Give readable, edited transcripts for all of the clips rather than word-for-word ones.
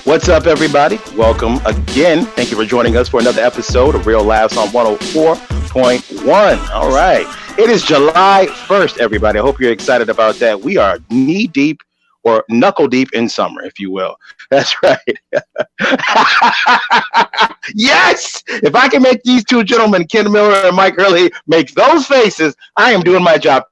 What's up, everybody? Welcome again. Thank you for joining us for another episode of Real Laughs on 104.1. All right. It is July 1st, everybody. I hope you're excited about that. We are knee deep or knuckle deep in summer, if you will. That's right. Yes! If I can make these two gentlemen, Ken Miller and Mike Hurley, make those faces, I am doing my job.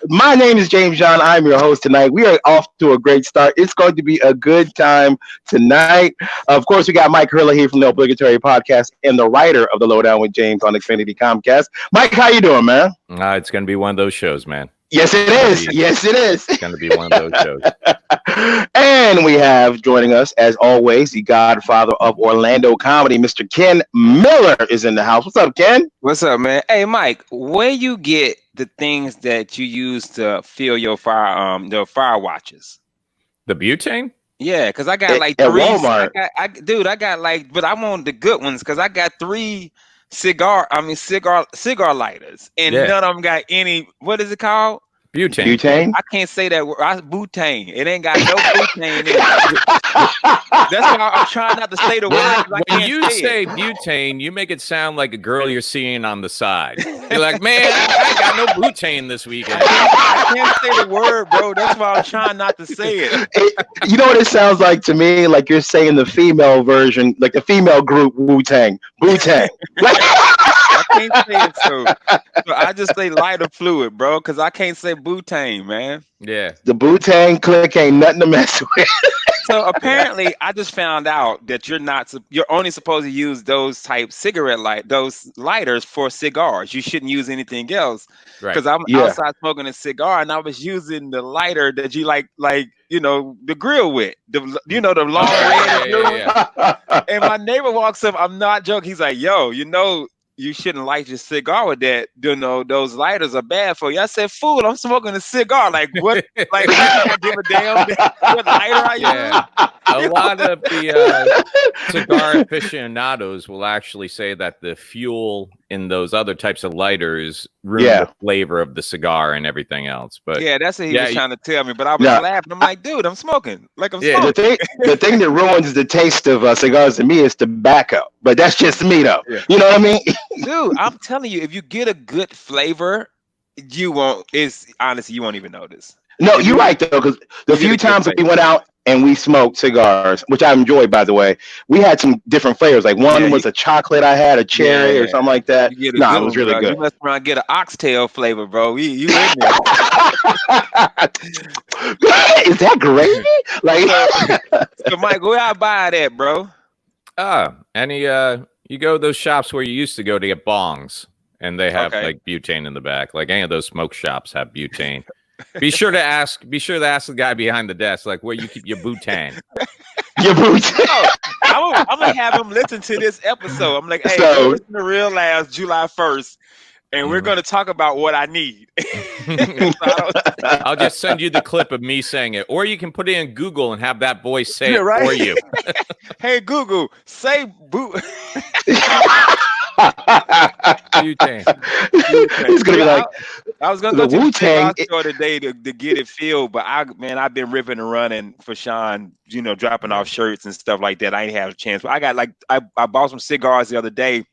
My name is James John. I'm your host tonight. We are off to a great start. It's going to be a good time tonight. Of course, we got Mike Hurley here from the Obligatory Podcast and the writer of the Lowdown with James on Xfinity Comcast. Mike, how you doing, man? It's going to be one of those shows, man. Yes, it is. Yes, it is. It's going to be one of those shows. And we have joining us, as always, the godfather of Orlando comedy, Mr. Ken Miller is in the house. What's up, Ken? What's up, man? Hey, Mike, where you get the things that you use to fill your the fire watches? The butane? Yeah, because I got like at three. Walmart. I got like, but I want the good ones because I got three cigar lighters, and none of them got any. What is it called? Butane. I can't say that word. Butane. It ain't got no butane in it. That's why I'm trying not to say the word. When you say butane, you make it sound like a girl you're seeing on the side. You're like, man, I got no butane this weekend. I can't say the word, bro. That's why I'm trying not to say it. You know what it sounds like to me? Like you're saying the female version, like the female group Wu-Tang. Butane. I can't say it, so I just say lighter fluid, bro, because I can't say butane, man. Yeah. The Wu-Tang clique ain't nothing to mess with. So apparently, I just found out that you're only supposed to use those type those lighters for cigars. You shouldn't use anything else. Right. Because I'm outside smoking a cigar, and I was using the lighter that you like the grill with, the long red. Yeah. And my neighbor walks up. I'm not joking. He's like, "Yo, you shouldn't light your cigar with that. Those lighters are bad for you." I said, "Fool, I'm smoking a cigar. Like what? Like I don't give a damn what lighter I use." A lot of the cigar aficionados will actually say that the fuel in those other types of lighters ruin the flavor of the cigar and everything else. But yeah, that's what he was trying to tell me. But I was laughing. I'm like, dude, I'm smoking. Like I'm smoking. The thing that ruins the taste of cigars to me is tobacco. But that's just me, though. Yeah. You know what I mean? Dude, I'm telling you, if you get a good flavor, you won't even notice. No, you're right, though, because the few times that we went out and we smoked cigars, which I enjoyed, by the way, we had some different flavors. Like one was a chocolate I had, a cherry or something like that. It was really good. You must try and get an oxtail flavor, bro. You in there. Is that gravy? So Mike, where I buy that, bro? You go to those shops where you used to go to get bongs, and they have like butane in the back. Like any of those smoke shops have butane. Be sure to ask the guy behind the desk, like, where you keep your butane. Your butane. I'm gonna have him listen to this episode. I'm like, hey, listen to Real Laughs July 1st, and we're gonna talk about what I need. I'll just send you the clip of me saying it, or you can put it in Google and have that voice say it for you. Hey Google, say boot. Butane. He's gonna be like, I was gonna go to the cigar store today to get it filled, but I've been ripping and running for Sean, dropping off shirts and stuff like that. I ain't have a chance. But I got I bought some cigars the other day.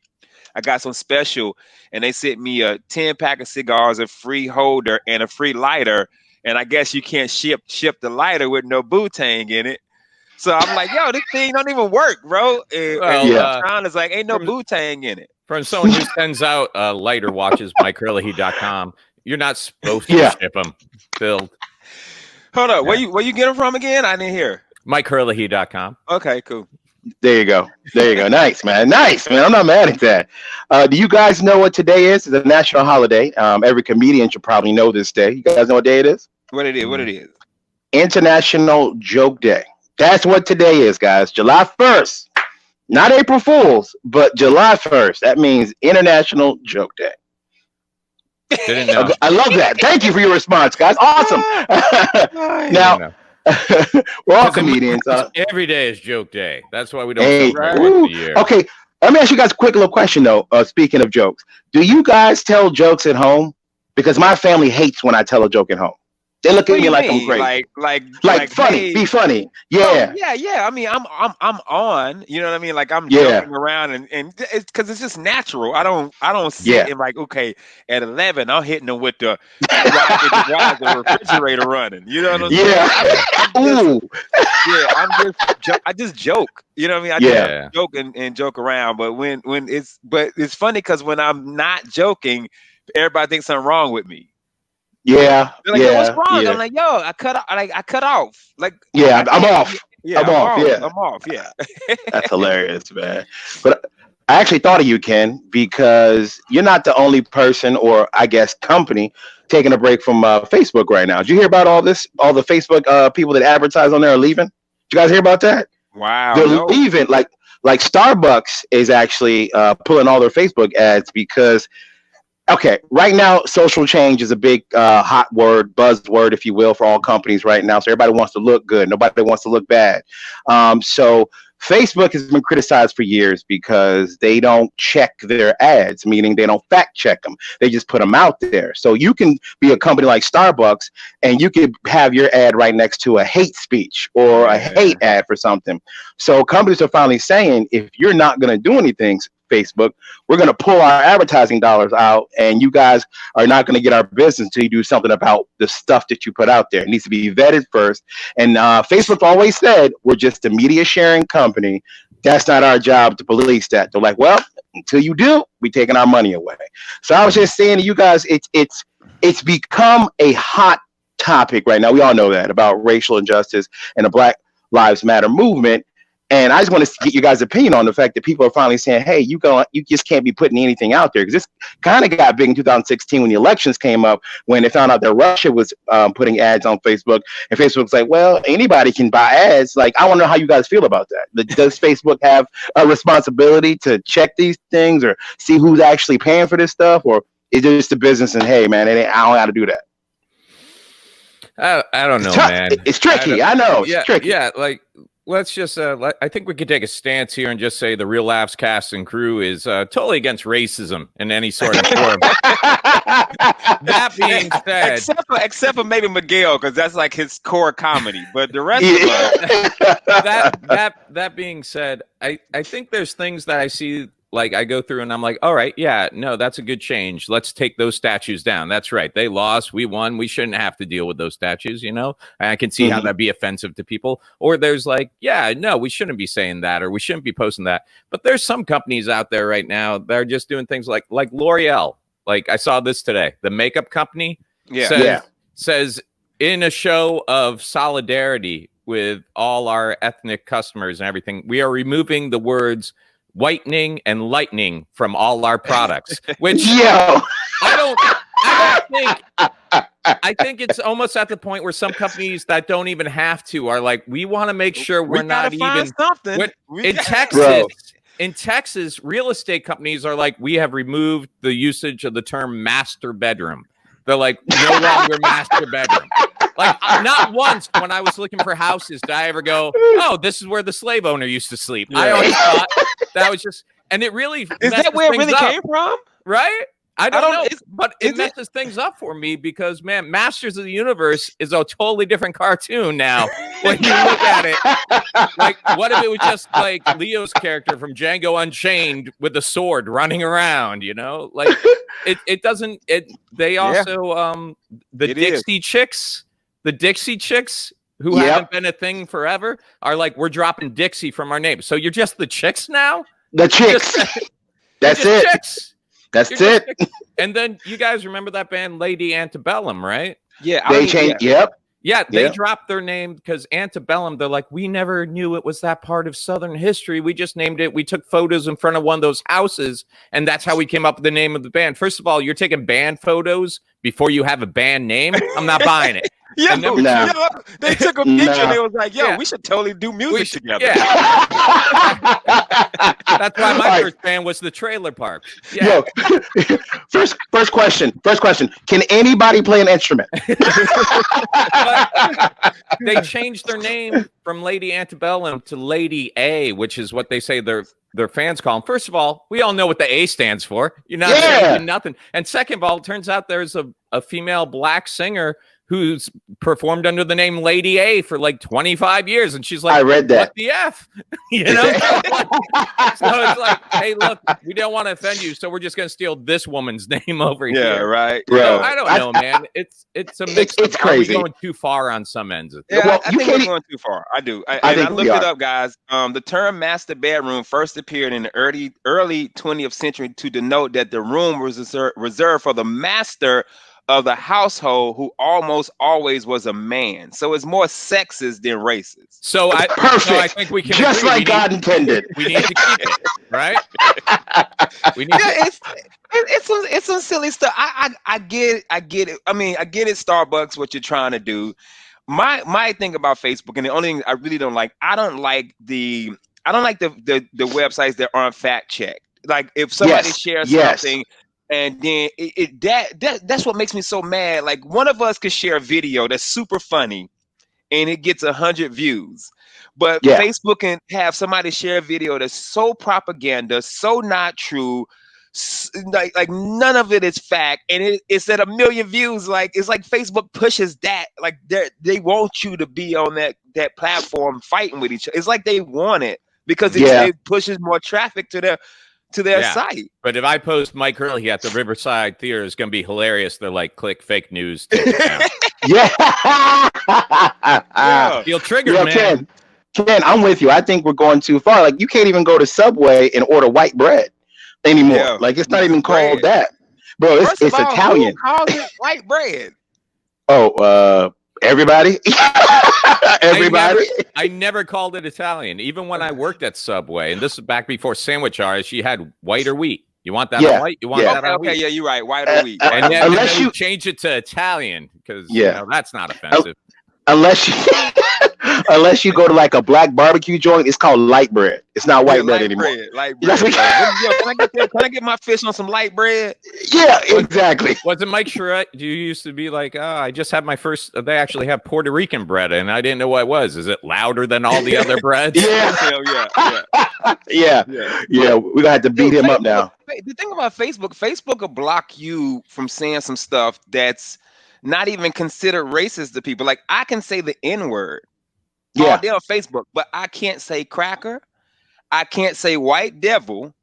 I got some special, and they sent me a 10-pack of cigars, a free holder, and a free lighter. And I guess you can't ship the lighter with no butane in it. So I'm like, yo, this thing don't even work, bro. And Sean is like, ain't no butane in it. From someone who sends out lighter watches, MikeHurley.com, you're not supposed to ship them filled. Hold up, where you get them from again? I didn't hear. MikeHurley.com. Okay, cool. There you go. Nice, man. I'm not mad at that. Do you guys know what today is? It's a national holiday. Every comedian should probably know this day. You guys know what day it is? What it is? International Joke Day. That's what today is, guys. July 1st. Not April Fool's, but July 1st. That means International Joke Day. Didn't know. I love that. Thank you for your response, guys. Awesome. Now, we're all comedians. Every day is Joke Day. That's why we don't celebrate once a year. Okay, let me ask you guys a quick little question, though. Speaking of jokes, do you guys tell jokes at home? Because my family hates when I tell a joke at home. They look at me like I'm crazy. Like funny, hey, be funny. Yeah. Oh, yeah. I mean, I'm on. You know what I mean? Like I'm joking around, and it's because it's just natural. I don't sit and like, okay, at 11, I'm hitting them with the refrigerator running. You know what I'm saying? I just joke. You know what I mean? I just joke and joke around. But but it's funny because when I'm not joking, everybody thinks something wrong with me. Yeah. They're like, yo, what's wrong? Yeah. I'm like, yo, I cut off. Like, I'm off. Yeah, I'm off. Yeah. That's hilarious, man. But I actually thought of you, Ken, because you're not the only person, or I guess company, taking a break from Facebook right now. Did you hear about all this? All the Facebook people that advertise on there are leaving. Did you guys hear about that? Wow. They're leaving. Like Starbucks is actually pulling all their Facebook ads because. Okay, right now, social change is a big hot word, buzzword, if you will, for all companies right now. So everybody wants to look good. Nobody wants to look bad. So Facebook has been criticized for years because they don't check their ads, meaning they don't fact check them. They just put them out there. So you can be a company like Starbucks and you could have your ad right next to a hate speech or a hate ad for something. So companies are finally saying, if you're not going to do anything, Facebook, we're going to pull our advertising dollars out, and you guys are not going to get our business until you do something about the stuff that you put out there. It needs to be vetted first. And Facebook always said, we're just a media sharing company. That's not our job to police that. They're like, well, until you do, we're taking our money away. So I was just saying to you guys, it's become a hot topic right now. We all know that about racial injustice and the Black Lives Matter movement. And I just want to get you guys' opinion on the fact that people are finally saying, hey, you just can't be putting anything out there. Because this kind of got big in 2016 when the elections came up, when they found out that Russia was putting ads on Facebook. And Facebook's like, well, anybody can buy ads. Like, I want to know how you guys feel about that. Does Facebook have a responsibility to check these things or see who's actually paying for this stuff? Or is it just a business and, hey, man, I don't know how to do that? I don't know, man. It's tricky. I know. It's tricky. Yeah, like... Let's just, I think we could take a stance here and just say the Real Laughs cast and crew is totally against racism in any sort of form. That being said, except for maybe Miguel, because that's like his core comedy. But the rest of us, that being said, I think there's things that I see. Like I go through and I'm like, all right, yeah, no, that's a good change. Let's take those statues down. That's right. They lost. We won. We shouldn't have to deal with those statues, And I can see how that'd be offensive to people. Or there's like, yeah, no, we shouldn't be saying that, or we shouldn't be posting that. But there's some companies out there right now that are just doing things like L'Oreal. Like I saw this today. The makeup company says in a show of solidarity with all our ethnic customers and everything, we are removing the words whitening and lightning from all our products, which I think it's almost at the point where some companies that don't even have to are like, we want to make sure we're not even something. In Texas, real estate companies are like, we have removed the usage of the term master bedroom. They're like, no longer master bedroom. Like, not once when I was looking for houses did I ever go, oh, this is where the slave owner used to sleep. Yeah. I always thought that was just, and it really is that where it really came from, right? I don't know, but it messes things up for me because, man, Masters of the Universe is a totally different cartoon now. When you look at it, like, what if it was just like Leo's character from Django Unchained with a sword running around? Like it doesn't. They also the Dixie Chicks who haven't been a thing forever are like, we're dropping Dixie from our name. So you're just the chicks now. The chicks. That's it. Chicks. That's it. And then you guys remember that band Lady Antebellum, right? Yeah. They changed. Yep. Yeah, they dropped their name because Antebellum, they're like, we never knew it was that part of Southern history. We just named it. We took photos in front of one of those houses, and that's how we came up with the name of the band. First of all, you're taking band photos before you have a band name. I'm not buying it. Yeah, they took a picture and it was like, yo, we should totally do music together. Yeah. That's why my first band was the Trailer Park. Yeah. Yo, first question. Can anybody play an instrument? They changed their name from Lady Antebellum to Lady A, which is what they say their fans call them. First of all, we all know what the A stands for. You're not changing nothing. And second of all, it turns out there's a female black singer who's performed under the name Lady A for like 25 years. And she's like, I read that. What the F? You know? So it's like, hey, look, we don't want to offend you, so we're just going to steal this woman's name over here. Yeah, right. So I don't know, man. It's a mix. It's crazy. Are we going too far on some ends? Yeah, Well, I think we're going too far. I do. I looked it up, guys. The term master bedroom first appeared in the early 20th century to denote that the room was reserved for the master of the household, who almost always was a man. So it's more sexist than racist. So perfect. I think we can just agree. like God intended. We need to keep it, right? We need It's some silly stuff. I get it. I mean, I get it, Starbucks, what you're trying to do. My thing about Facebook, and the only thing I really don't like, I don't like the websites that aren't fact checked. Like if somebody shares something, and then that's what makes me so mad. Like one of us could share a video that's super funny, and it gets 100 views, but Facebook can have somebody share a video that's so propaganda, so not true. Like none of it is fact, and it's at 1 million views. Like it's like Facebook pushes that, like they want you to be on that platform fighting with each other. It's like they want it because it pushes more traffic to their site. But if I post Mike Hurley at the Riverside Theater, it's going to be hilarious. They're like, click fake news. Take it down. Feel triggered, man. Ken, I'm with you. I think we're going too far. Like you can't even go to Subway and order white bread anymore. Yeah. Like it's not even called that, bro. It's Italian. Who calls it white bread? Oh, everybody. Everybody. I never called it Italian, even when I worked at Subway. And this is back before sandwich hours. She had white or wheat. You want that on white? You want that on wheat? Okay, yeah, you're right. White or wheat. And then you change it to Italian because that's not offensive. Unless you go to like a black barbecue joint, it's called light bread. It's not white bread anymore. Light bread. Can I get my fish on some light bread? Yeah, exactly. Wasn't Mike Charette? You used to be like, I just had my first. They actually have Puerto Rican bread, and I didn't know what it was. Is it louder than all the other breads? Yeah. We're gonna have to beat him up now. The thing about Facebook will block you from saying some stuff that's not even considered racist to people. Like I can say the N-word all day on Facebook, but I can't say cracker. I can't say white devil.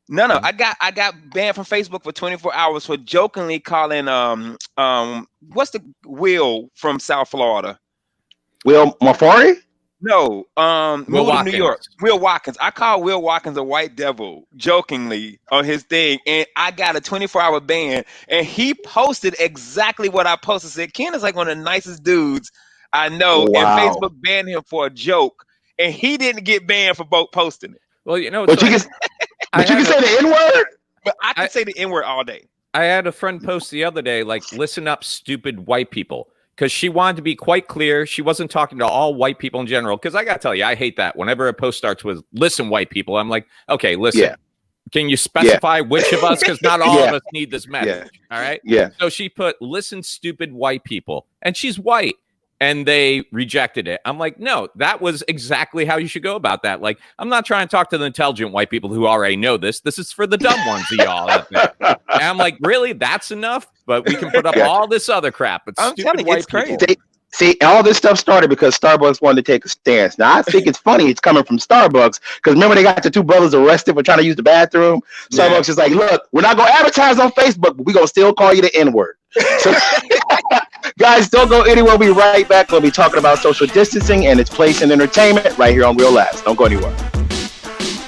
No. I got banned from Facebook for 24 hours for jokingly calling what's the Will from South Florida? Will Mafari? No, Will Watkins. New York. Will Watkins. I call Will Watkins a white devil jokingly on his thing, and I got a 24-hour ban. And he posted exactly what I posted. Said Ken is like one of the nicest dudes I know, and Facebook banned him for a joke, and he didn't get banned for both posting it. Well, you know, but you can say the N-word. But I can say the N-word all day. I had a friend post the other day, like, listen up, stupid white people. Because she wanted to be quite clear. She wasn't talking to all white people in general. Because I got to tell you, I hate that. Whenever a post starts with, listen, white people, I'm like, okay, listen. Yeah. Can you specify which of us? Because not all of us need this message. All right? Yeah. So she put, listen, stupid white people. And she's white. And they rejected it. I'm like, no, that was exactly how you should go about that. Like, I'm not trying to talk to the intelligent white people who already know this. This is for the dumb ones of y'all out there. And I'm like, really? That's enough? But we can put up all this other crap. But I'm stupid telling you, white it's crazy. people. See, all this stuff started because Starbucks wanted to take a stance. Now, I think it's funny it's coming from Starbucks because remember they got the two brothers arrested for trying to use the bathroom? Starbucks is like, look, we're not going to advertise on Facebook, but we're going to still call you the N-word. So, guys, don't go anywhere. We'll be right back. We'll be talking about social distancing and its place in entertainment right here on Real Labs. Don't go anywhere.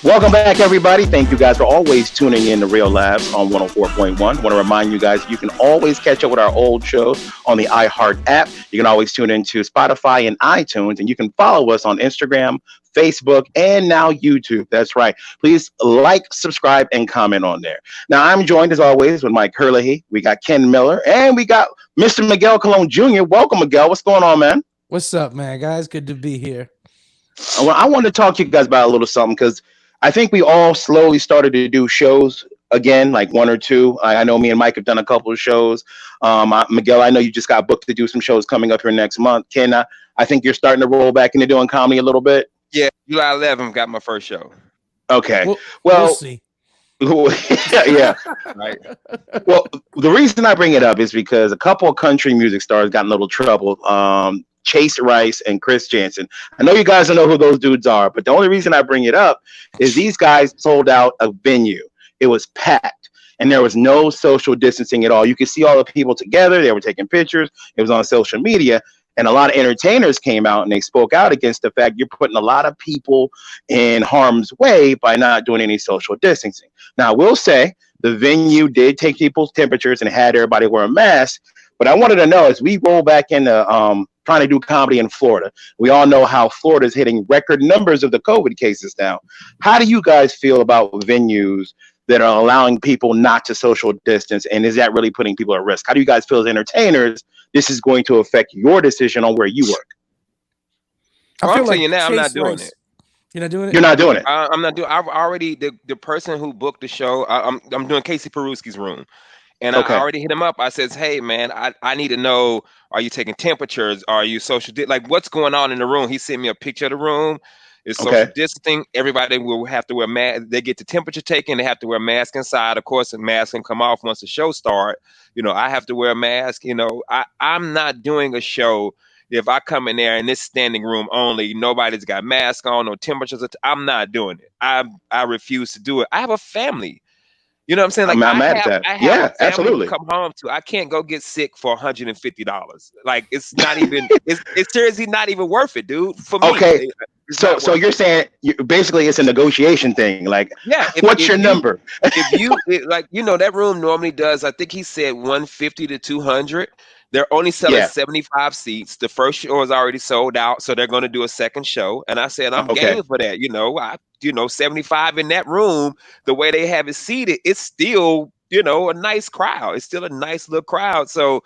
Welcome back, everybody. Thank you guys for always tuning in to Real Labs on 104.1. I want to remind you guys, you can always catch up with our old shows on the iHeart app. You can always tune into Spotify and iTunes, and you can follow us on Instagram, Facebook, and now YouTube. That's right. Please like, subscribe, and comment on there. Now, I'm joined, as always, with Mike Hurley. We got Ken Miller, and we got Mr. Miguel Colon Jr. Welcome, Miguel. What's going on, man? What's up, man, guys? Good to be here. Well, I wanted to talk to you guys about a little something, because I think we all slowly started to do shows again, like one or two. I know me and Mike have done a couple of shows. Miguel, I know you just got booked to do some shows coming up here next month. Ken, I think you're starting to roll back into doing comedy a little bit. Yeah, July 11th got my first show. Okay. We'll see. Yeah. Right. Well, the reason I bring it up is because a couple of country music stars got in a little trouble. Chase Rice and Chris Jansen. I know you guys don't know who those dudes are, but the only reason I bring it up is these guys sold out a venue. It was packed, and there was no social distancing at all. You could see all the people together. They were taking pictures. It was on social media. And a lot of entertainers came out and they spoke out against the fact you're putting a lot of people in harm's way by not doing any social distancing. Now, I will say the venue did take people's temperatures and had everybody wear a mask. But I wanted to know, as we roll back into trying to do comedy in Florida, we all know how Florida is hitting record numbers of the COVID cases now. How do you guys feel about venues that are allowing people not to social distance? And is that really putting people at risk? How do you guys feel as entertainers this is going to affect your decision on where you work? I'm telling you now, I'm not doing it. You're not doing it? You're not doing it. I'm not doing. I've already the person who booked the show. I'm doing Casey Peruski's room, and I already hit him up. I says, hey man, I need to know. Are you taking temperatures? Are you social? Like what's going on in the room? He sent me a picture of the room. It's social distancing. Everybody will have to wear masks. They get the temperature taken. They have to wear a mask inside. Of course, the mask can come off once the show starts. I have to wear a mask. I'm not doing a show. If I come in there and it's standing room only, nobody's got masks on, no temperatures. I'm not doing it. I refuse to do it. I have a family. You know what I'm saying? Like I'm mad at that. Yeah, absolutely. To come home to. I can't go get sick for $150. Like it's not even. it's seriously not even worth it, dude. For me. Okay. So you're saying basically it's a negotiation thing. Like, yeah. What's your number? If you that room normally does. I think he said 150 to 200. They're only selling 75 seats. The first show is already sold out, so they're going to do a second show. And I said, I'm game for that. 75 in that room, the way they have it seated, it's still, a nice crowd. It's still a nice little crowd. So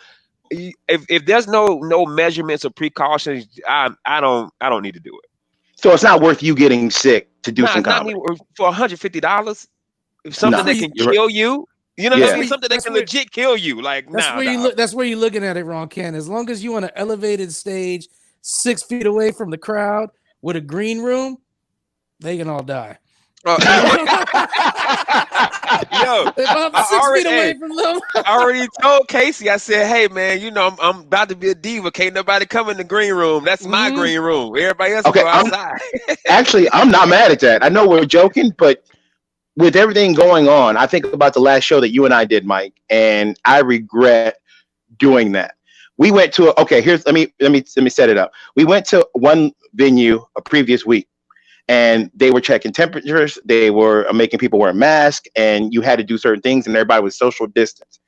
if there's no measurements or precautions, I don't need to do it. So it's not worth you getting sick to do some comedy for $150. Something that can kill you. Something that can legit kill you. Like that's where you're looking at it wrong, Ken. As long as you on an elevated stage 6 feet away from the crowd with a green room, they can all die. Yo, if I'm 6 feet away from them. I already told Casey, I said, hey man, I'm about to be a diva. Can't nobody come in the green room. That's my green room. Everybody else go outside. Actually, I'm not mad at that. I know we're joking, but with everything going on, I think about the last show that you and I did, Mike, and I regret doing that. We went to let me set it up. We went to one venue a previous week, and they were checking temperatures. They were making people wear masks, and you had to do certain things, and everybody was social distance.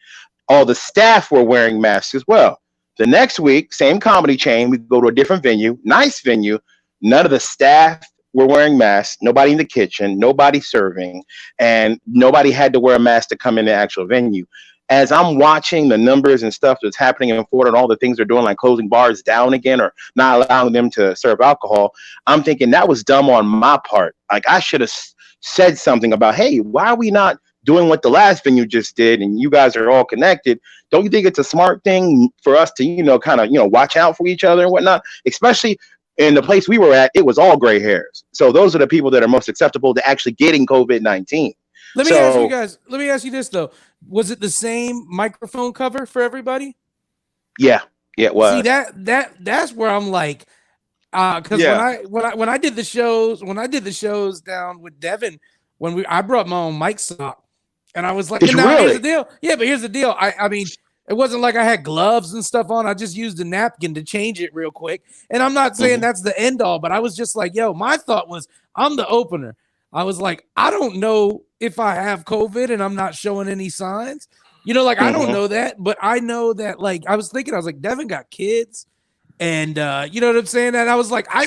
All the staff were wearing masks as well. The next week, same comedy chain, we go to a different venue, nice venue. None of the staff were wearing masks, nobody in the kitchen, nobody serving, and nobody had to wear a mask to come in the actual venue. As I'm watching the numbers and stuff that's happening in Florida and all the things they're doing, like closing bars down again or not allowing them to serve alcohol, I'm thinking that was dumb on my part. Like I should have said something about, hey, why are we not doing what the last venue just did? And you guys are all connected. Don't you think it's a smart thing for us to, kind of, watch out for each other and whatnot, especially in the place we were at, it was all gray hairs. So those are the people that are most acceptable to actually getting COVID-19. Let me ask you guys, let me ask you this though. Was it the same microphone cover for everybody? Yeah, it was. See that's where I'm like, because when I did the shows down with Devin, I brought my own mic sock, and I was like, here's the deal. Yeah, but here's the deal. I mean, it wasn't like I had gloves and stuff on. I just used a napkin to change it real quick. And I'm not saying that's the end all, but I was just like, my thought was, I'm the opener. I was like, I don't know if I have COVID and I'm not showing any signs. I don't know that, but I know that, I was like, Devin got kids, and you know what I'm saying? And I was like, I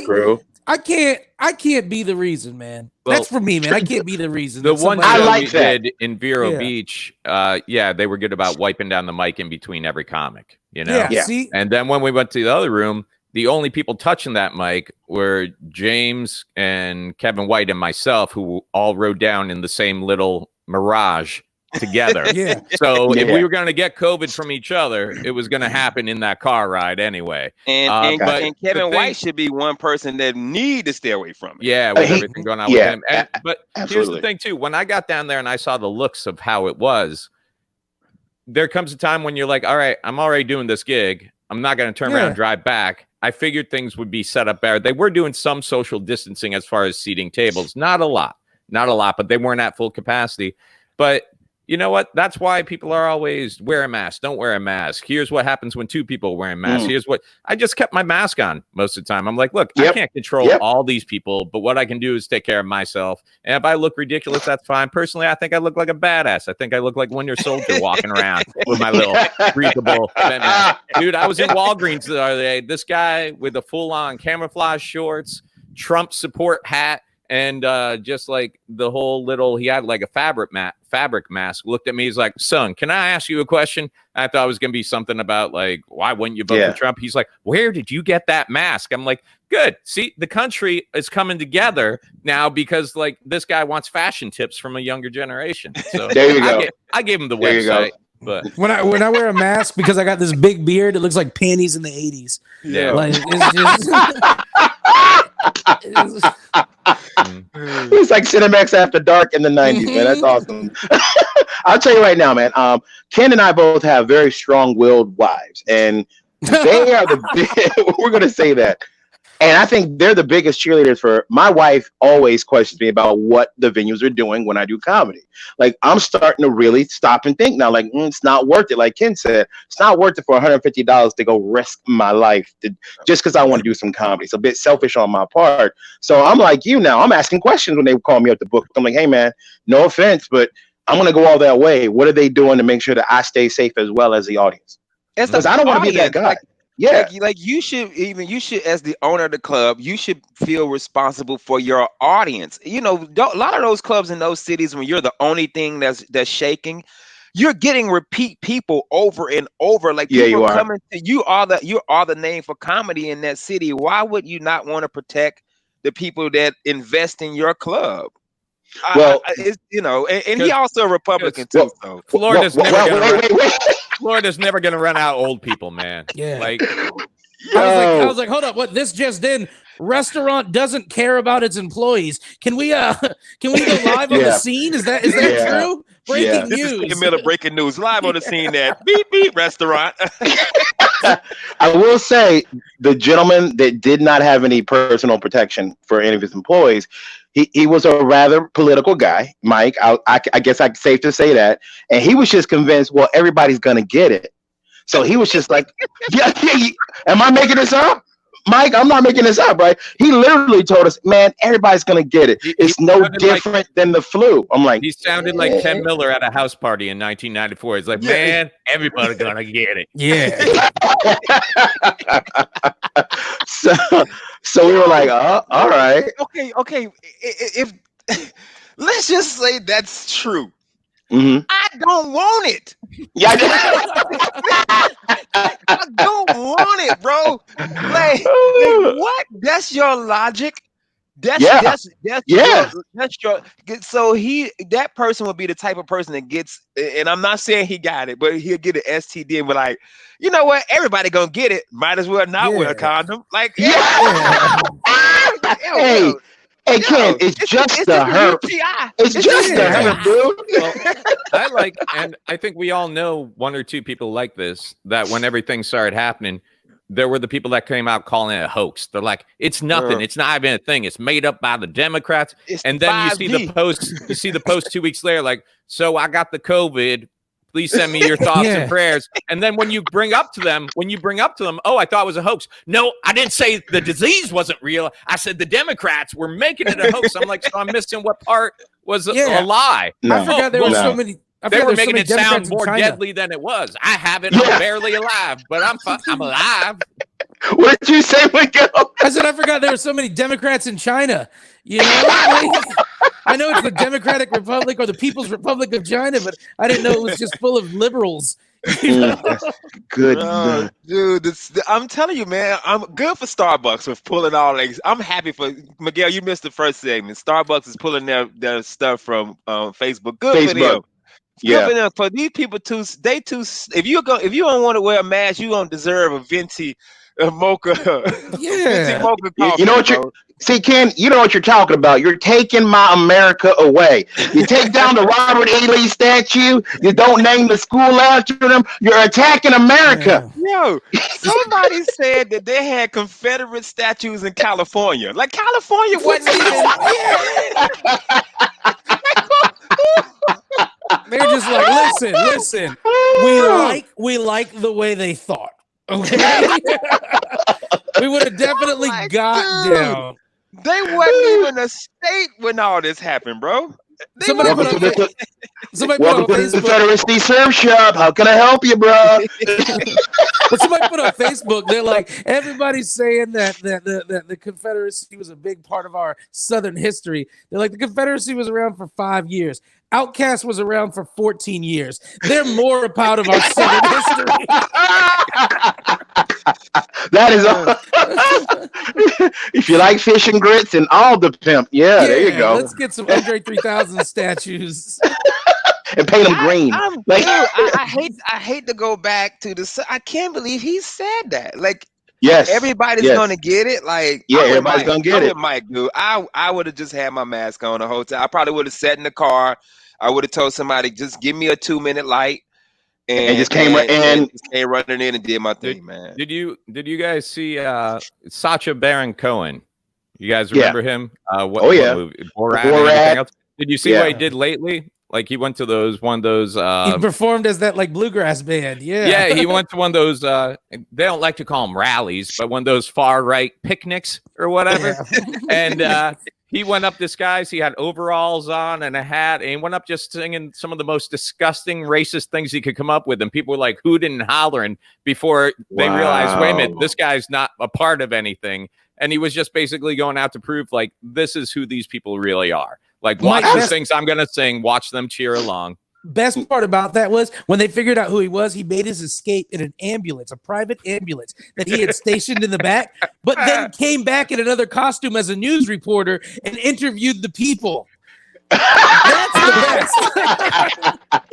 can't be the reason, man. Well, that's for me, man. I can't be the reason. The one show we did in Vero Beach, they were good about wiping down the mic in between every comic, Yeah. See? And then when we went to the other room, the only people touching that mic were James and Kevin White and myself, who all rode down in the same little Mirage together. Yeah. So if we were going to get COVID from each other, it was going to happen in that car ride anyway. And Kevin White should be one person that need to stay away from it. Yeah, with everything going on with him. But here's the thing too: when I got down there and I saw the looks of how it was, there comes a time when you're like, all right, I'm already doing this gig. I'm not going to turn around and drive back. I figured things would be set up better. They were doing some social distancing as far as seating tables. Not a lot, but they weren't at full capacity. But you know what? That's why people are always wear a mask. Don't wear a mask. Here's what happens when two people are wearing masks. Here's what I just kept my mask on most of the time. I'm like, look, I can't control all these people, but what I can do is take care of myself. And if I look ridiculous, that's fine. Personally, I think I look like a badass. I think I look like Winter Soldier walking around with my little breathable mask. Dude, I was in Walgreens the other day. This guy with a full-on camouflage shorts, Trump support hat, and just like the whole little, he had like a fabric mask, looked at me. He's like, son, can I ask you a question? I thought it was going to be something about like, why wouldn't you vote for Trump? He's like, where did you get that mask? I'm like, good. See, the country is coming together now because like this guy wants fashion tips from a younger generation. So there you go. I gave him the website. But when I wear a mask because I got this big beard, it looks like panties in the 80s. Yeah. Like, it's just, it's like Cinemax After Dark in the 90s, man. That's awesome. I'll tell you right now, man. Ken and I both have very strong-willed wives, and they are we're going to say that. And I think they're the biggest cheerleaders for my wife. Always questions me about what the venues are doing when I do comedy. Like I'm starting to really stop and think now. Like it's not worth it. Like Ken said, it's not worth it for $150 to go risk my life just because I want to do some comedy. It's a bit selfish on my part. So I'm like you now. I'm asking questions when they call me up the book. I'm like, hey man, no offense, but I'm gonna go all that way. What are they doing to make sure that I stay safe as well as the audience? Because I don't want to be that guy. Like you should as the owner of the club, you should feel responsible for your audience. You know, a lot of those clubs in those cities, when you're the only thing that's shaking, you're getting repeat people over and over. Like people are coming to you are the name for comedy in that city. Why would you not want to protect the people that invest in your club? Well, and he also a Republican too. So Florida's never gonna run out old people, man. Yeah. Like I was like, hold up, what this just in? Restaurant doesn't care about its employees. Can we go live on the scene? Is that true? Breaking news. This is Miller breaking news live on the scene at Beep Beep Restaurant. I will say the gentleman that did not have any personal protection for any of his employees, he was a rather political guy, Mike. I guess it's safe to say that. And he was just convinced, well, everybody's going to get it. So he was just like, am I making this up? Mike, I'm not making this up, right? He literally told us, man, everybody's going to get it. It's no different than the flu. I'm like, he sounded like Ken Miller at a house party in 1994. He's like, man, everybody's going to get it. Yeah. So we were like, all right. Okay. If let's just say that's true. Mm-hmm. I don't want it. Yeah, I don't want it, bro. Like what? That's your logic. That's your. So that person would be the type of person that gets, and I'm not saying he got it, but he'll get an STD and be like, you know what? Everybody gonna get it. Might as well not wear a condom. Like, Hey, Ken, it's just the herb. It's just the herb, dude. Well, I think we all know one or two people like this, that when everything started happening, there were the people that came out calling it a hoax. They're like, it's nothing. It's not even a thing. It's made up by the Democrats. And then you see the post. You see the post 2 weeks later, like, so I got the COVID. Please send me your thoughts and prayers. And then when you bring up to them, oh, I thought it was a hoax. No, I didn't say the disease wasn't real. I said the Democrats were making it a hoax. I'm like, so I'm missing what part was a lie. I forgot there were so many. They were making it sound more deadly than it was. I have it. I'm barely alive, but I'm alive. What did you say, Miguel? I said I forgot there were so many Democrats in China. You know, I know it's the Democratic Republic or the People's Republic of China, but I didn't know it was just full of liberals. Good, dude. I'm telling you, man. I'm good for Starbucks with pulling all these. I'm happy for Miguel. You missed the first segment. Starbucks is pulling their stuff from Facebook. Good for them. Yeah. For these people if you don't want to wear a mask, you don't deserve a venti mocha. Yeah. Venti mocha coffee, You know what bro. See, Ken, you know what you're talking about. You're taking my America away. You take down the Robert E. Lee statue. You don't name the school after them. You're attacking America. Yo, somebody said that they had Confederate statues in California. Like California wasn't even. They're just like, listen. We like the way they thought. Okay, we would have definitely got down. They wasn't even a state when all this happened, bro. Somebody put Welcome to Facebook. the Confederacy Surf Shop. How can I help you, bro? But somebody put on Facebook, they're like, everybody's saying that the Confederacy was a big part of our Southern history. They're like, the Confederacy was around for 5 years. Outcast was around for 14 years. They're more a part of our Southern history. That is if you like fish and grits and all the pimp. Yeah, there you go. Let's get some Andre 3000 statues. And paint them green. I hate to go back to the. I can't believe he said that. Like, yes, everybody's gonna get it. Like, yeah, everybody's gonna get it. Mike, dude, I would have just had my mask on the whole time. I probably would have sat in the car. I would have told somebody, just give me a 2-minute light, and just came running in and did my thing, man. Did you guys see Sacha Baron Cohen? You guys remember him? What movie? Borat. Anything else? Did you see what he did lately? Like, he went to one of those. He performed as that like bluegrass band. Yeah. Yeah, he went to one of those. They don't like to call them rallies, but one of those far right picnics or whatever. And he went up disguised. He had overalls on and a hat, and he went up just singing some of the most disgusting racist things he could come up with. And people were like hooting and hollering before they realized, wait a minute, this guy's not a part of anything. And he was just basically going out to prove, like, this is who these people really are. Like, watch the things I'm going to sing, watch them cheer along. Best part about that was when they figured out who he was, he made his escape in an ambulance, a private ambulance that he had stationed in the back, but then came back in another costume as a news reporter and interviewed the people. That's the best.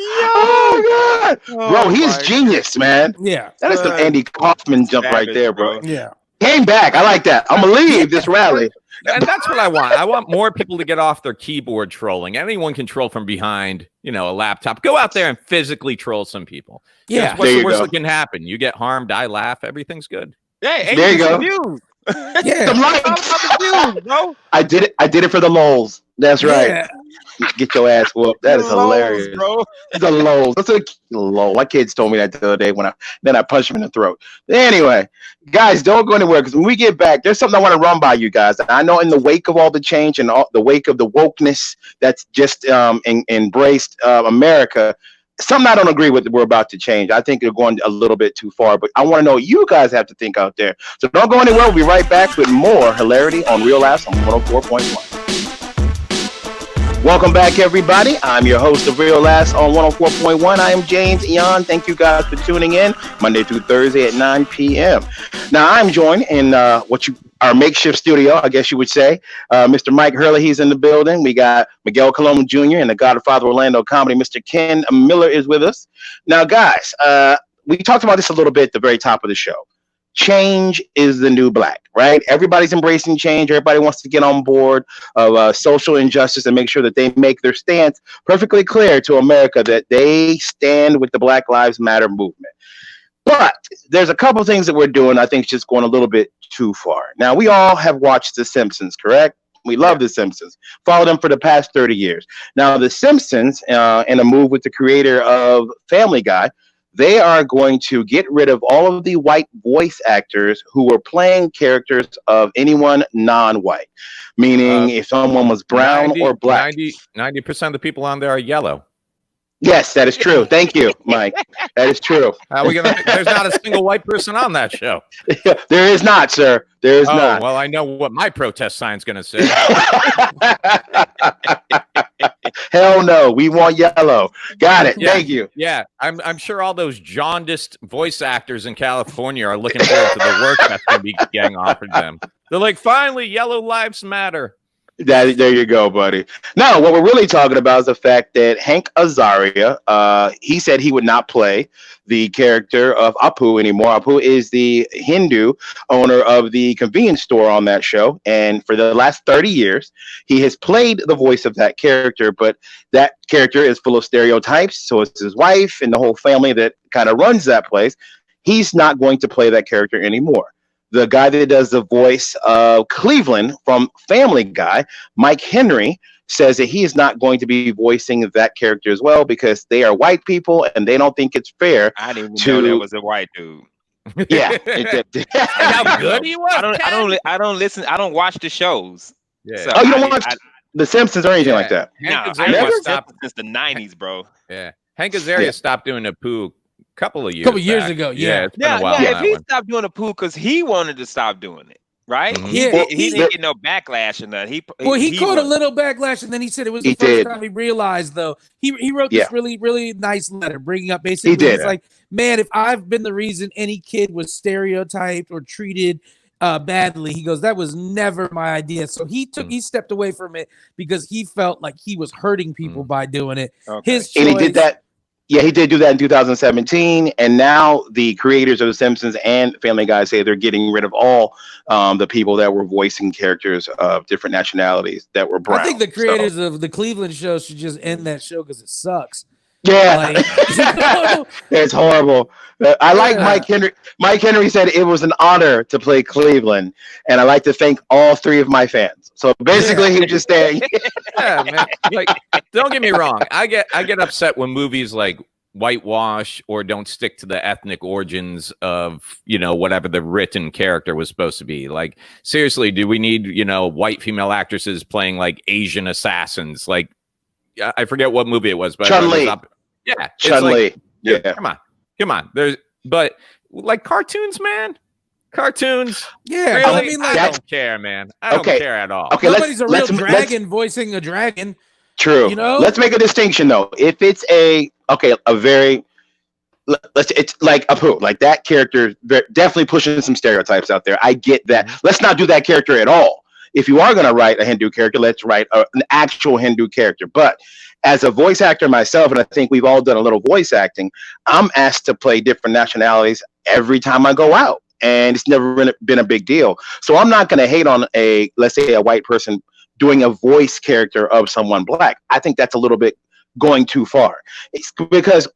Oh, God. Bro, he's genius, man. Yeah. That is some Andy Kaufman jump right there, bro. Yeah. Came back. I like that. I'm going to leave this rally. And that's what I want. I want more people to get off their keyboard trolling. Anyone can troll from behind, a laptop. Go out there and physically troll some people. Yeah. What's the worst that can happen? You get harmed, I laugh, everything's good. Hey, there you go. Yeah. Some likes. I did it for the lols. That's right. Yeah. Get your ass whooped. That is hilarious, bro. The lols. That's a lol. My kids told me that the other day when I punched him in the throat. Anyway, guys, don't go anywhere, because when we get back, there's something I want to run by you guys. I know in the wake of all the change and the wake of the wokeness that's just embraced America, something I don't agree with that we're about to change. I think they're going a little bit too far, but I want to know what you guys have to think out there. So don't go anywhere. We'll be right back with more hilarity on Real Laughs on 104.1. Welcome back, everybody. I'm your host of Real Laughs on 104.1. I am James Eon. Thank you guys for tuning in Monday through Thursday at 9 p.m. Now, I'm joined in our makeshift studio, I guess you would say. Mr. Mike Hurley, he's in the building. We got Miguel Colon Jr. and the Godfather Orlando comedy. Mr. Ken Miller is with us. Now, guys, we talked about this a little bit at the very top of the show. Change is the new black, right? Everybody's embracing change. Everybody wants to get on board of social injustice and make sure that they make their stance perfectly clear to America that they stand with the Black Lives Matter movement. But there's a couple of things that we're doing I think it's just going a little bit too far. Now, we all have watched The Simpsons, correct? We love The Simpsons. Followed them for the past 30 years. Now, The Simpsons, in a move with the creator of Family Guy, they are going to get rid of all of the white voice actors who were playing characters of anyone non-white, meaning if someone was brown or black. 90% of the people on there are yellow. Yes, that is true. Thank you, Mike. That is true. There's not a single white person on that show. There is not, sir. There is not. Well, I know what my protest sign's going to say. Hell no. We want yellow. Got it. Yeah, thank you. Yeah. I'm sure all those jaundiced voice actors in California are looking forward to the work that's going to be getting offered them. They're like, finally, yellow lives matter. There you go, buddy. Now, what we're really talking about is the fact that Hank Azaria, he said he would not play the character of Apu anymore. Apu is the Hindu owner of the convenience store on that show, and for the last 30 years, he has played the voice of that character. But that character is full of stereotypes, so it's his wife and the whole family that kind of runs that place. He's not going to play that character anymore. The guy that does the voice of Cleveland from Family Guy, Mike Henry, says that he is not going to be voicing that character as well because they are white people and they don't think it's fair. I didn't even know that was a white dude. Yeah, how good he was. I don't listen. I don't watch the shows. Yeah. So oh, you don't watch The Simpsons or anything like that? No, I never stopped since the '90s, bro. Yeah, Hank Azaria stopped doing Apu couple of years ago. Yeah, it's been a while. If he stopped doing Apu because he wanted to stop doing it, right? Mhm. Yeah, he didn't get no backlash and that. He caught a little backlash, and then he said it was the first time he realized. Though he wrote this really nice letter, bringing up basically it's like, man, if I've been the reason any kid was stereotyped or treated badly, he goes, that was never my idea. So he stepped away from it because he felt like he was hurting people by doing it. Okay. And he did that. Yeah, he did do that in 2017, and now the creators of The Simpsons and Family Guy say they're getting rid of all the people that were voicing characters of different nationalities that were brown. I think the creators of the Cleveland show should just end that show because it sucks. Yeah, it's horrible. I like Mike Henry. Mike Henry said it was an honor to play Cleveland, and I like to thank all three of my fans. So basically, he was just saying, "Yeah, man. Like, don't get me wrong. I get upset when movies like whitewash or don't stick to the ethnic origins of whatever the written character was supposed to be. Like, seriously, do we need white female actresses playing like Asian assassins? Like, I forget what movie it was, but Chun-Li. Yeah, Chun-Li. Like, come on. But like cartoons, man. Cartoons. Yeah, really? I mean, like, I don't care, man. I don't care at all. Okay, nobody's a real dragon voicing a dragon. True. Let's make a distinction though. If it's it's like Apu, like that character definitely pushing some stereotypes out there. I get that. Let's not do that character at all. If you are going to write a Hindu character, let's write an actual Hindu character. But as a voice actor myself, and I think we've all done a little voice acting, I'm asked to play different nationalities every time I go out. And it's never been a big deal. So I'm not going to hate on let's say a white person doing a voice character of someone black. I think that's a little bit going too far. It's because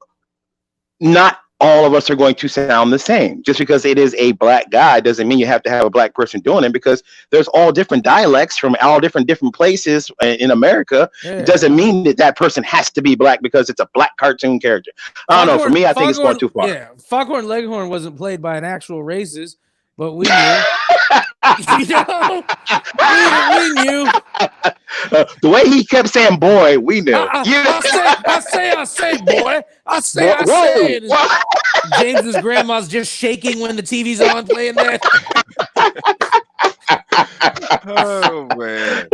not all of us are going to sound the same. Just because it is a black guy doesn't mean you have to have a black person doing it, because there's all different dialects from all different places in America. Yeah. It doesn't mean that person has to be black because it's a black cartoon character. I don't know. For me, I think it's going too far. Yeah, Foghorn Leghorn wasn't played by an actual racist, but we knew. We knew. The way he kept saying "boy," we knew. I say, boy. I say. James's grandma's just shaking when the TV's on playing that. Oh man.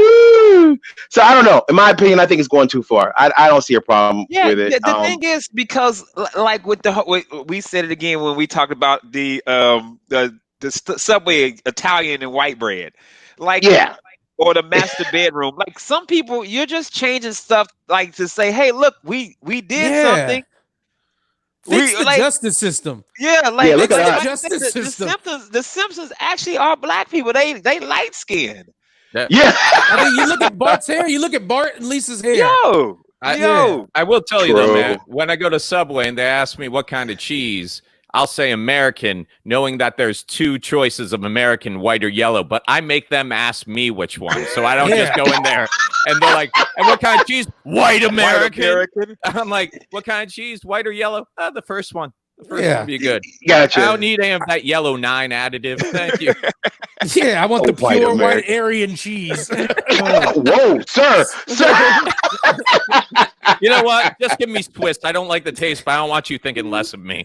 So I don't know. In my opinion, I think it's going too far. I don't see a problem with it. The thing is, because like we said it again when we talked about the Subway Italian and white bread, or the master bedroom. Like, some people, you're just changing stuff like to say, hey, look, we did something. Fix the justice system. Yeah, look at the justice system. The Simpsons actually are black people. They light skinned. Yeah. I mean, you look at Bart's hair. You look at Bart and Lisa's hair. I will tell you though, man. When I go to Subway and they ask me what kind of cheese, I'll say American, knowing that there's two choices of American, white or yellow, but I make them ask me which one. So I don't just go in there and they're like, and what kind of cheese? White American. I'm like, what kind of cheese? White or yellow? The first one. The first one would be good. Gotcha. I don't need any of that yellow 9 additive. Thank you. Yeah, I want the pure white Aryan cheese. Whoa, sir. You know what? Just give me twist. I don't like the taste, but I don't want you thinking less of me.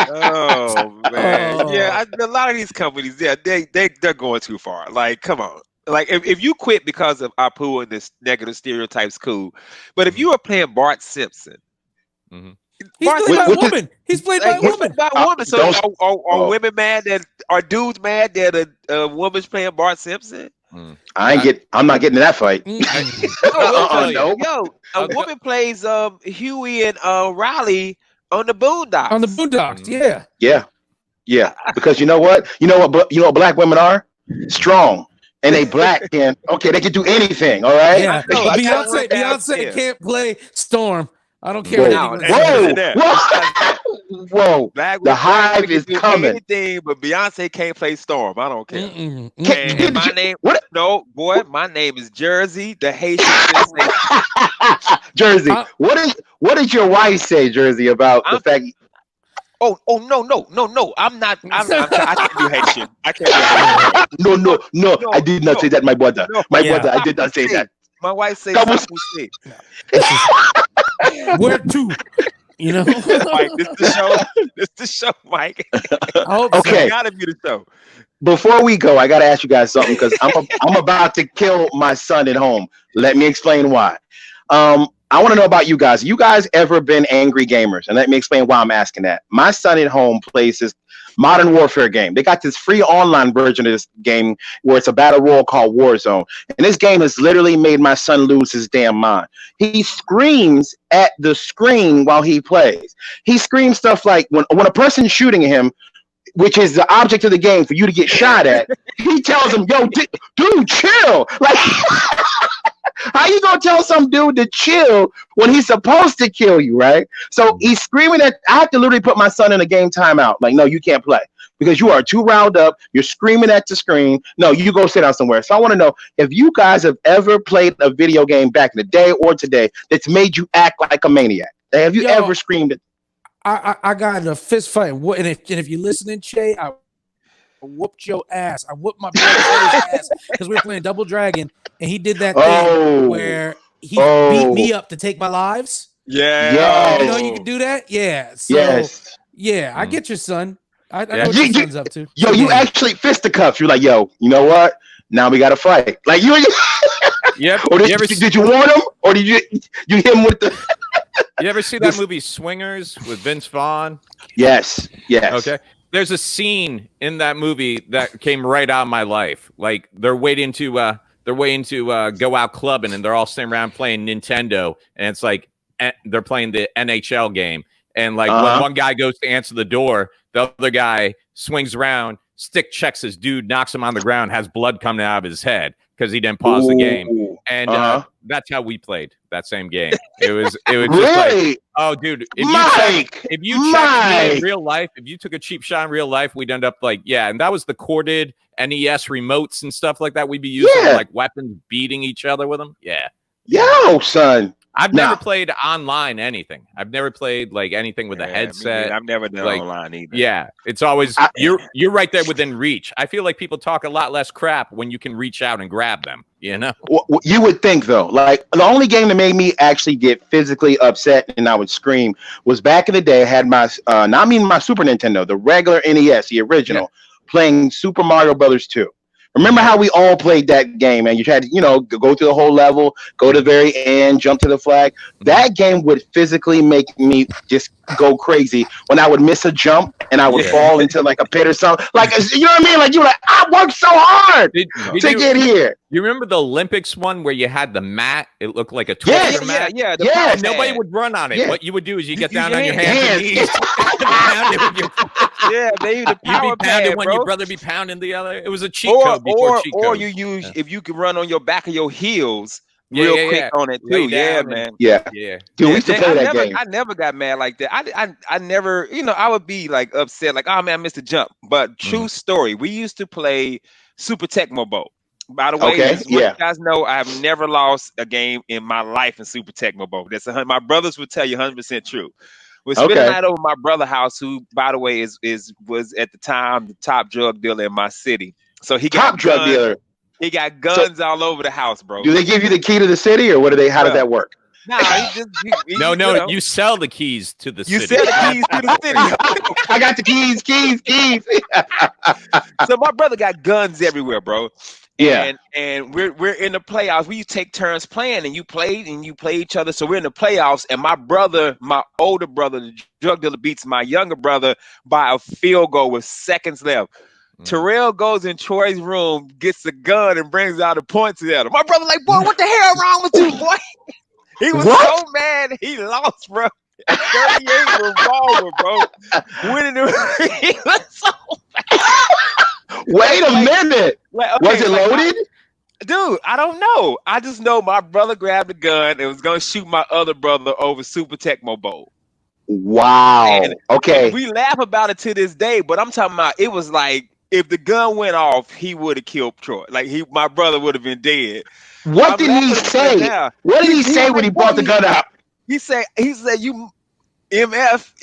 Oh man, yeah. A lot of these companies, they're going too far. Like, come on. Like, if you quit because of Apu and this negative stereotypes, cool. But if you are playing Bart Simpson, he's played by a woman. He's played by a woman. So are women mad that are dudes mad that a woman's playing Bart Simpson? I'm not getting in that fight. Yo, a woman plays Huey and Riley on the Boondocks. On the Boondocks, yeah. Yeah. Because you know what? You know what black women are? Strong. And they black can they can do anything, all right? Yeah. Beyonce can't play Storm. I don't care. Whoa. The Hive is coming. Anything, but Beyonce can't play Storm. I don't care. My name is Jersey, the Haitian sensation. Jersey. What did your wife say, Jersey, about the fact? No. I'm not. I can't do Haitian. I can't do Haitian. No. I did not say that, my brother. Brother, I did not say that. My wife says where to? You know, Mike, this the show, Mike. Okay, gotta be the show. Before we go, I gotta ask you guys something because I'm about to kill my son at home. Let me explain why. I want to know about you guys. You guys ever been angry gamers? And let me explain why I'm asking that. My son at home plays this Modern Warfare game. They got this free online version of this game where it's a battle royale called Warzone. And this game has literally made my son lose his damn mind. He screams at the screen while he plays. He screams stuff like when a person's shooting him, which is the object of the game for you to get shot at, he tells him, yo, dude, chill. Like, how you gonna tell some dude to chill when he's supposed to kill you, right? So he's screaming I have to literally put my son in a game timeout. Like, no, you can't play because you are too riled up. You're screaming at the screen. No, you go sit down somewhere. So I want to know if you guys have ever played a video game back in the day or today that's made you act like a maniac. Have you ever screamed at? I got in a fist fight, and if you're listening, Che, I whooped your ass. I whooped my brother's ass because we were playing Double Dragon, and he did that thing where he beat me up to take my lives. Yeah, you know you can do that. Yeah, so yeah, I get your son. I know what your son's up to. Yo, you actually fisticuffs. You're like, yo, you know what? Now we got to fight. Like you. Yep. Or did you warn him, or did you hit him with the? You ever see that movie Swingers with Vince Vaughn? Yes. Okay. There's a scene in that movie that came right out of my life. Like they're waiting to go out clubbing, and they're all sitting around playing Nintendo, and it's like they're playing the NHL game, and like when one guy goes to answer the door, the other guy swings around, stick checks this dude, knocks him on the ground, has blood coming out of his head because he didn't pause the game, and that's how we played that same game. It was just like, oh, dude, if you checked me in real life, if you took a cheap shot in real life, we'd end up like, and that was the corded NES remotes and stuff like that. We'd be using like weapons, beating each other with them. Yo, son. I've never played online anything. I've never played like anything with a headset. I've never done online either. Yeah, it's always you're right there within reach. I feel like people talk a lot less crap when you can reach out and grab them. You know, you would think though. Like the only game that made me actually get physically upset and I would scream was back in the day. I had my not even my Super Nintendo, the regular NES, the original, playing Super Mario Brothers 2. Remember how we all played that game, and you had to, go through the whole level, go to the very end, jump to the flag. That game would physically make me just go crazy when I would miss a jump and I would fall into like a pit or something. Like, you know what I mean? Like, you're like, I worked so hard to get here. You remember the Olympics one where you had the mat? It looked like a Twister mat. Yeah. Nobody would run on it. What you would do is you get down on your hands and knees. They the power you'd be pounding one, your brother be pounding the other. It was a cheat code before cheat code. Or you use if you can run on your back of your heels real quick on it too. Yeah, man. Yeah. Dude, we used to play that game. I never got mad like that. I never, I would be like upset, like, oh man, I missed a jump. But true story, we used to play Super Tecmo Bowl. By the way, you guys know, I have never lost a game in my life in Super Tecmo Bowl. That's my brothers would tell you 100% true. We're spending the night over my brother's house, who, by the way, was at the time the top drug dealer in my city. So he got drug dealer. He got guns all over the house, bro. Do they give you the key to the city, or what do they? How does that work? Nah, no. You sell the keys to the city. You sell the keys to the city. I got the keys. So my brother got guns everywhere, bro. Yeah. And we're in the playoffs. We take turns playing, and you play each other. So we're in the playoffs, and my older brother, the drug dealer, beats my younger brother by a field goal with seconds left. Terrell goes in Troy's room, gets the gun, and brings out a points at him. My brother like, boy, what the hell wrong with you, boy? He was so mad he lost, bro. 38 revolver, bro. Winning the he was so mad. Wait a minute. Like, okay, was it loaded? Dude, I don't know. I just know my brother grabbed the gun and was gonna shoot my other brother over Super Tecmo Bowl. Wow. And okay. We laugh about it to this day, but I'm talking about it was like if the gun went off, he would have killed Troy. Like my brother would have been dead. What did he say? What did he say when he brought the gun out? He said you MF,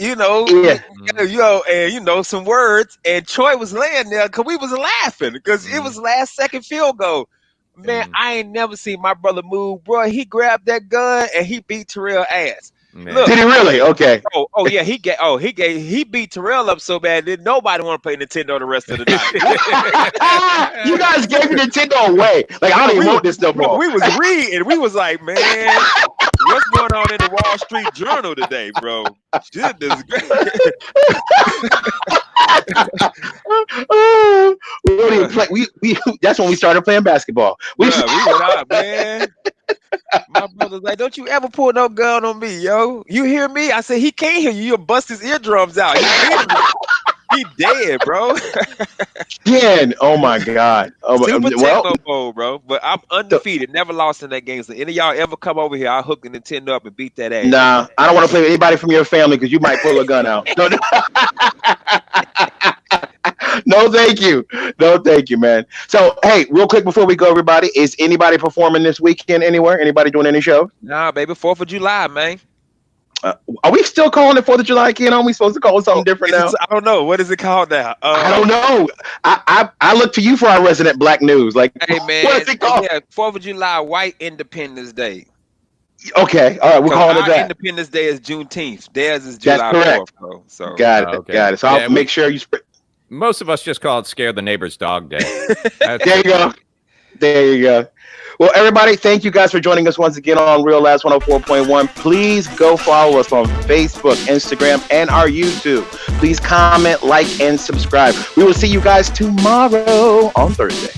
and some words. And Troy was laying there because we was laughing because it was last second field goal. Man, I ain't never seen my brother move, bro. He grabbed that gun and he beat Terrell ass. Look, did he really? Okay. Oh yeah, he beat Terrell up so bad that nobody want to play Nintendo the rest of the night. You guys gave Nintendo away. Like I don't even want this no more. We was reading. We was like, man, what's going on in the Wall Street Journal today, bro? Shit, this is great. We that's when we started playing basketball. We went out, man. My brother's like, don't you ever pull no gun on me, yo. You hear me? I said, he can't hear you. You'll bust his eardrums out. He dead, bro. Ken, oh my God. Super Tecmo Bowl, bro. But I'm undefeated. Never lost in that game. So any of y'all ever come over here, I'll hook the Nintendo up and beat that ass. Nah, I don't want to play with anybody from your family because you might pull a gun out. No. No, thank you. No, thank you, man. So, hey, real quick before we go, everybody, is anybody performing this weekend anywhere? Anybody doing any show? Nah, baby, 4th of July, man. Are we still calling it 4th of July, Ken? Are we supposed to call it something different now? I don't know. What is it called now? I don't know. I look to you for our resident black news. Like, hey, man, what is it called? Yeah, 4th of July, White Independence Day. Okay, all right, we're calling it that. Independence Day is Juneteenth. Theirs is July 4th, bro. So got it. Got it. So I'll make sure you spread. Most of us just call it Scare the Neighbor's Dog Day. There you go. There you go. Well, everybody, thank you guys for joining us once again on Real Last 104.1. Please go follow us on Facebook, Instagram, and our YouTube. Please comment, like, and subscribe. We will see you guys tomorrow on Thursday.